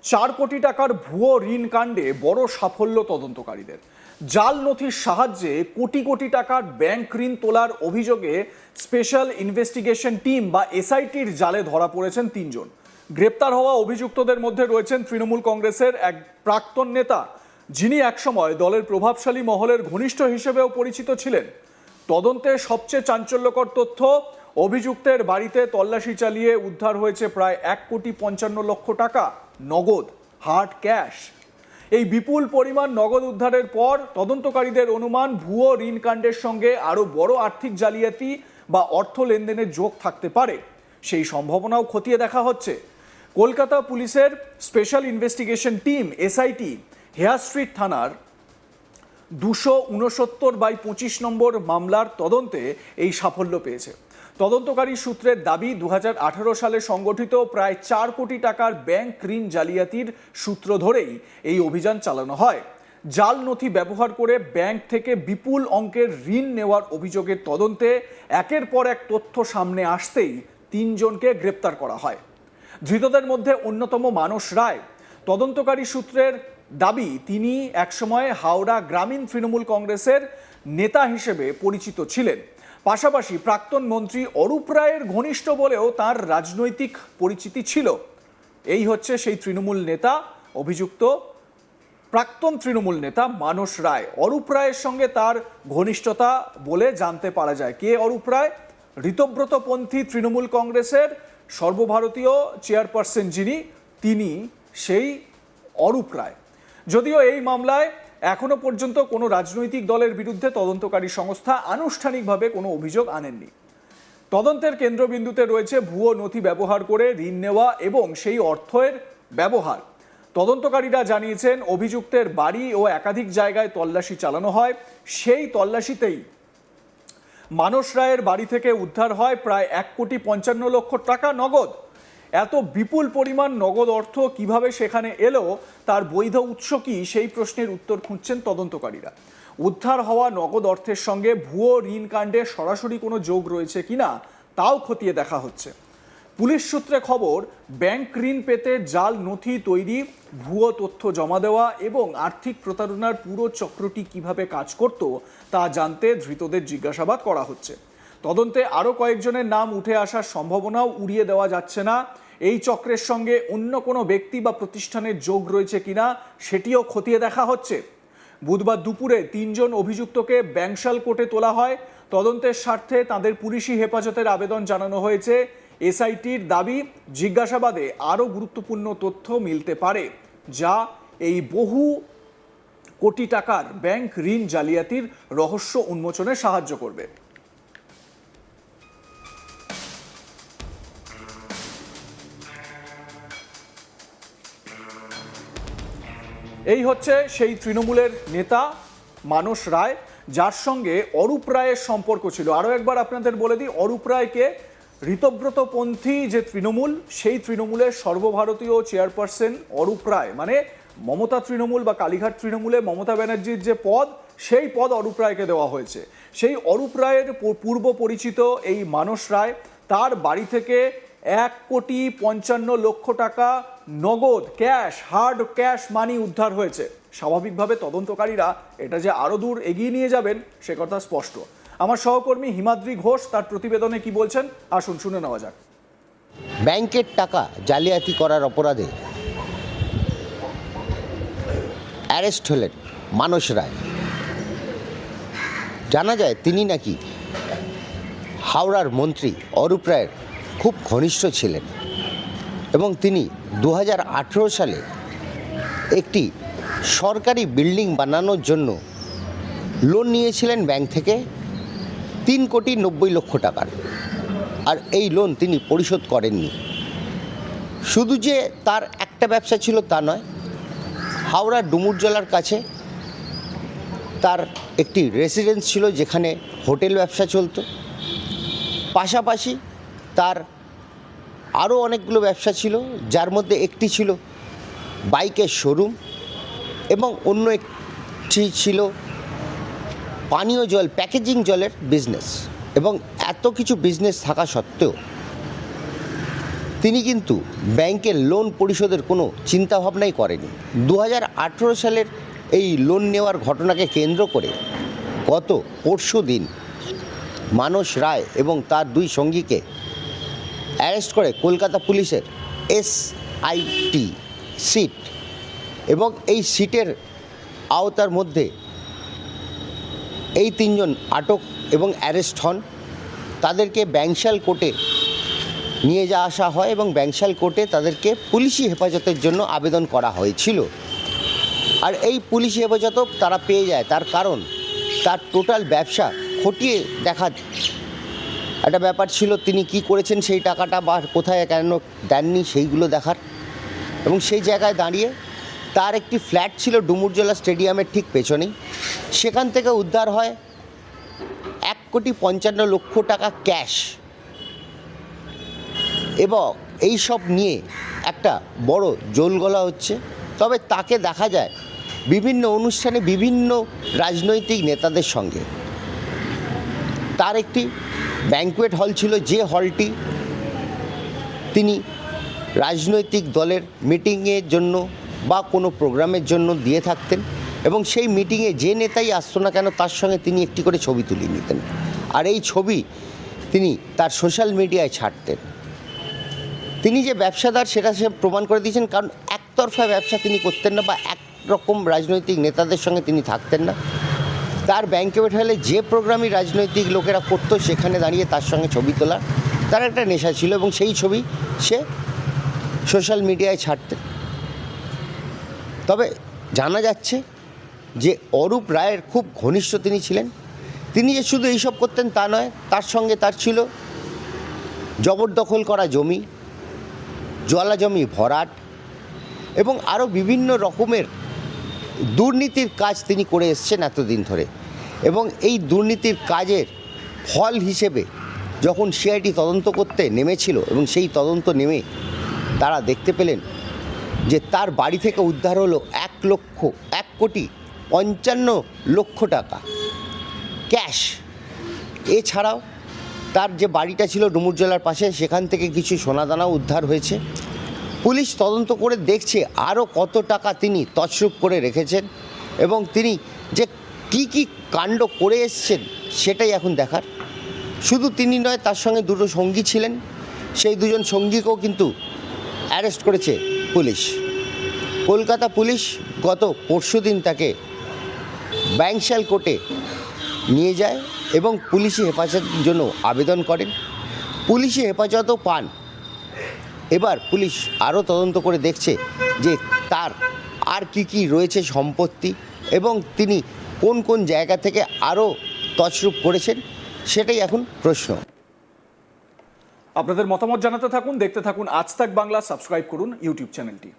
4 কোটি টাকার ভুয়ো ঋণ কাণ্ডে বড় সাফল্য তদন্তকারীদের। জাল নথির সাহায্যে কোটি কোটি টাকার ব্যাংক ঋণ তোলার অভিযোগে স্পেশাল ইনভেস্টিগেশন টিম বা এসআইটির জালে ধরা পড়েছেন 3 জন। গ্রেপ্তার হওয়া অভিযুক্তদের মধ্যে রয়েছেন তৃণমূল কংগ্রেসের এক প্রাক্তন নেতা, যিনি একসময় দলের প্রভাবশালী মহলের ঘনিষ্ঠ হিসেবেও পরিচিত ছিলেন। তদন্তের সবচেয়ে চাঞ্চল্যকর তথ্য, অভিযুক্তের বাড়িতে তল্লাশি চালিয়ে উদ্ধার হয়েছে প্রায় 1,55,00,000 টাকা নগদ, হার্ড ক্যাশ। এই বিপুল পরিমাণ নগদ উদ্ধারের পর তদন্তকারীদের অনুমান ভুয়ো ঋণ কাণ্ডের সঙ্গে আরও বড় আর্থিক জালিয়াতি বা অর্থ লেনদেনের যোগ থাকতে পারে। সেই সম্ভাবনাও খতিয়ে দেখা হচ্ছে। কলকাতা পুলিশের special investigation team SIT Hare Street থানার 269/25 নম্বর মামলার তদন্তে এই সাফল্য পেয়েছে। তদন্তকারী সূত্রের দাবি, 2018 সালে সংগঠিত প্রায় 4 কোটি টাকার ব্যাংক ঋণ জালিয়াতির সূত্র ধরেই এই অভিযান চালানো হয়। জাল নথি ব্যবহার করে ব্যাংক থেকে বিপুল অঙ্কের ঋণ নেওয়ার অভিযোগের তদন্তে একের পর এক তথ্য সামনে আসতেই 3 জনকে গ্রেপ্তার করা হয়। ধৃতদের মধ্যে অন্যতম মানস রায়। তদন্তকারী সূত্রের দাবি, তিনি একসময় হাওড়া গ্রামীণ তৃণমূল কংগ্রেসের নেতা হিসেবে পরিচিত ছিলেন। পাশাপাশি প্রাক্তন মন্ত্রী অরূপ রায়ের ঘনিষ্ঠ বলেও তার রাজনৈতিক পরিচিতি ছিল। এই হচ্ছে সেই তৃণমূল নেতা, অভিযুক্ত প্রাক্তন তৃণমূল নেতা মানস রায়। অরূপ রায়ের সঙ্গে তার ঘনিষ্ঠতা বলে জানতে পারা যায়। কে অরূপ রায়? ঋতব্রতপন্থী তৃণমূল কংগ্রেসের সর্বভারতীয় চেয়ারপারসন যিনি, তিনি সেই অরূপ রায়। যদিও এই মামলায় এখনো পর্যন্ত কোনো রাজনৈতিক দলের বিরুদ্ধে তদন্তকারী সংস্থা আনুষ্ঠানিকভাবে কোনো অভিযোগ আনেননি। তদন্তের কেন্দ্রবিন্দুতে রয়েছে ভুয়ো নথি ব্যবহার করে ঋণ নেওয়া এবং সেই অর্থের ব্যবহার। তদন্তকারীরা জানিয়েছেন, অভিযুক্তের বাড়ি ও একাধিক জায়গায় তল্লাশি চালানো হয়। সেই তল্লাশিতেই মানস রায়ের বাড়ি থেকে উদ্ধার হয় প্রায় 1,55,00,000 টাকা নগদ। এত বিপুল পরিমাণ নগদ অর্থ কিভাবে সেখানে এলো, তার বৈধ উৎস কি, সেই প্রশ্নের উত্তর খুঁজছেন তদন্তকারীরা। উদ্ধার হওয়া নগদ অর্থের সঙ্গে ভুয়ো ঋণ কাণ্ডে সরাসরি কোনো যোগ রয়েছে কিনা তাও খতিয়ে দেখা হচ্ছে। পুলিশ সূত্রে খবর, ব্যাংক ঋণ পেতে জাল নথি তৈরি, ভুয়ো তথ্য জমা দেওয়া এবং আর্থিক প্রতারণার পুরো চক্রটি কিভাবে কাজ করত তা জানতে ধৃতদের জিজ্ঞাসাবাদ করা হচ্ছে। তদন্তে আরও কয়েকজনের নাম উঠে আসার সম্ভাবনাও উড়িয়ে দেওয়া যাচ্ছে না। এই চক্রের সঙ্গে অন্য কোনো ব্যক্তি বা প্রতিষ্ঠানের যোগ রয়েছে কিনা সেটিও খতিয়ে দেখা হচ্ছে। বুধবার দুপুরে 3 জন অভিযুক্তকে ব্যাংশাল কোর্টে তোলা হয়। তদন্তের স্বার্থে তাদের পুলিশি হেফাজতের আবেদন জানানো হয়েছে। এসআইটির দাবি, জিজ্ঞাসাবাদে আরও গুরুত্বপূর্ণ তথ্য মিলতে পারে, যা এই বহু কোটি টাকার ব্যাংক ঋণ জালিয়াতির রহস্য উন্মোচনে সাহায্য করবে। এই হচ্ছে সেই তৃণমূলের নেতা মানস রায়, যার সঙ্গে অরূপ রায়ের সম্পর্ক ছিল। আরও একবার আপনাদের বলে দিই, অরূপ রায়কে ঋতব্রতপন্থী যে তৃণমূল, সেই তৃণমূলের সর্বভারতীয় চেয়ারপারসন অরূপ রায়, মানে মমতা তৃণমূল বা কালীঘাট তৃণমূলে মমতা ব্যানার্জির যে পদ, সেই পদ অরূপ রায়কে দেওয়া হয়েছে। সেই অরূপ রায়ের পূর্ব পরিচিত এই মানস রায়, তার বাড়ি থেকে 1,55,00,000 টাকা নগদ ক্যাশ, হার্ড ক্যাশ মানি উদ্ধার হয়েছে। স্বাভাবিকভাবে তদন্তকারীরা এটা যে আরও দূর এগিয়ে নিয়ে যাবেন সে কথা স্পষ্ট। আমার সহকর্মী হিমাদ্রি ঘোষ তার প্রতিবেদনে কি বলছেন, আসুন শুনে নেওয়া যাক। ব্যাংকের টাকা জালিয়াতি করার অপরাধে অ্যারেস্ট হলেন মানস রায়। জানা যায় তিনি নাকি হাওড়ার মন্ত্রী অরূপ রায়ের খুব ঘনিষ্ঠ ছিলেন এবং তিনি 2018 সালে একটি সরকারি বিল্ডিং বানানোর জন্য লোন নিয়েছিলেন ব্যাংক থেকে 3,90,00,000 টাকার। আর এই লোন তিনি পরিশোধ করেননি। শুধু যে তার একটা ব্যবসা ছিল তা নয়, হাওড়ার ডুমুরজলার কাছে তার একটি রেসিডেন্স ছিল যেখানে হোটেল ব্যবসা চলত। পাশাপাশি তার আরও অনেকগুলো ব্যবসা ছিল, যার মধ্যে একটি ছিল বাইকের শোরুম এবং অন্য একটি ছিল পানীয় জল, প্যাকেজিং জলের বিজনেস। এবং এত কিছু বিজনেস থাকা সত্ত্বেও তিনি কিন্তু ব্যাংকের লোন পরিশোধের কোনো চিন্তাভাবনাই করেনি। 2018 সালের এই লোন নেওয়ার ঘটনাকে কেন্দ্র করে গত পরশু দিন মানস রায় এবং তার দুই সঙ্গীকে অ্যারেস্ট করে কলকাতা পুলিশের SIT সিট, এবং এই সিটের আওতার মধ্যে এই তিনজন আটক এবং অ্যারেস্ট হন। তাদেরকে ব্যাংশাল কোর্টে নিয়ে যাওয়া আসা হয় এবং ব্যাংশাল কোর্টে তাদেরকে পুলিশি হেফাজতের জন্য আবেদন করা হয়েছিল। আর এই পুলিশি হেফাজত তারা পেয়ে যায়, তার কারণ তার টোটাল ব্যবসা খতিয়ে দেখা একটা ব্যাপার ছিল। তিনি কি করেছেন সেই টাকাটা বা কোথায় কেন দেননি সেইগুলো দেখার, এবং সেই জায়গায় দাঁড়িয়ে তার একটি ফ্ল্যাট ছিল ডুমুরজলা স্টেডিয়ামের ঠিক পেছনেই, সেখান থেকে উদ্ধার হয় 1,55,00,000 টাকা ক্যাশ। এবং এই সব নিয়ে একটা বড় জোলগোলা হচ্ছে। তবে তাকে দেখা যায় বিভিন্ন অনুষ্ঠানে বিভিন্ন রাজনৈতিক নেতাদের সঙ্গে। তার একটি ব্যাংকুয়েট হল ছিল, যে হলটি তিনি রাজনৈতিক দলের মিটিংয়ের জন্য বা কোনো প্রোগ্রামের জন্য দিয়ে থাকতেন, এবং সেই মিটিংয়ে যে নেতাই আসতো না কেন তার সঙ্গে তিনি একটি করে ছবি তুলে নিতেন, আর এই ছবি তিনি তার সোশ্যাল মিডিয়ায় ছাড়তেন। তিনি যে ব্যবসাদার সেটা সে প্রমাণ করে দিয়েছেন, কারণ একতরফা ব্যবসা তিনি করতেন না বা একরকম রাজনৈতিক নেতাদের সঙ্গে তিনি থাকতেন না। তার ব্যাংকুয়েট হলে যে প্রোগ্রামই রাজনৈতিক লোকেরা করতো সেখানে দাঁড়িয়ে তার সঙ্গে ছবি তোলা তার একটা নেশা ছিল, এবং সেই ছবি সে সোশ্যাল মিডিয়ায় ছাড়তেন। তবে জানা যাচ্ছে যে অরূপ রায়ের খুব ঘনিষ্ঠ তিনি ছিলেন। তিনি যে শুধু এইসব করতেন তা নয়, তার সঙ্গে তার ছিল জবরদখল করা জমি, জলা জমি ভরাট এবং আরও বিভিন্ন রকমের দুর্নীতির কাজ তিনি করে এসছেন এতদিন ধরে। এবং এই দুর্নীতির কাজের ফল হিসেবে যখন CID তদন্ত করতে নেমেছিল, এবং সেই তদন্ত নেমে তারা দেখতে পেলেন যে তার বাড়ি থেকে উদ্ধার হলো 1,55,00,000 টাকা ক্যাশ। এছাড়াও তার যে বাড়িটা ছিল ডুমুরজলার পাশে, সেখান থেকে কিছু সোনাদানাও উদ্ধার হয়েছে। পুলিশ তদন্ত করে দেখছে আরও কত টাকা তিনি তছরূপ করে রেখেছেন, এবং তিনি যে কি কাণ্ড করে এসছেন সেটাই এখন দেখার। শুধু তিনি নয়, তার সঙ্গে দুটো সঙ্গী ছিলেন, সেই দুজন সঙ্গীকেও কিন্তু অ্যারেস্ট করেছে পুলিশ। কলকাতা পুলিশ গত পরশুদিন তাকে ব্যাংশাল কোর্টে নিয়ে যায় এবং পুলিশি হেফাজতের জন্য আবেদন করেন। পুলিশি হেফাজতও পান। এবার পুলিশ আরও তদন্ত করে দেখছে যে তার আর কি রয়েছে সম্পত্তি, এবং তিনি কোন কোন জায়গা থেকে আরও তছরূপ করেছেন, সেটাই এখন প্রশ্ন। আপনাদের মতামত জানাতে থাকুন, দেখতে থাকুন আজ তাক বাংলা, সাবস্ক্রাইব করুন ইউটিউব চ্যানেলটি।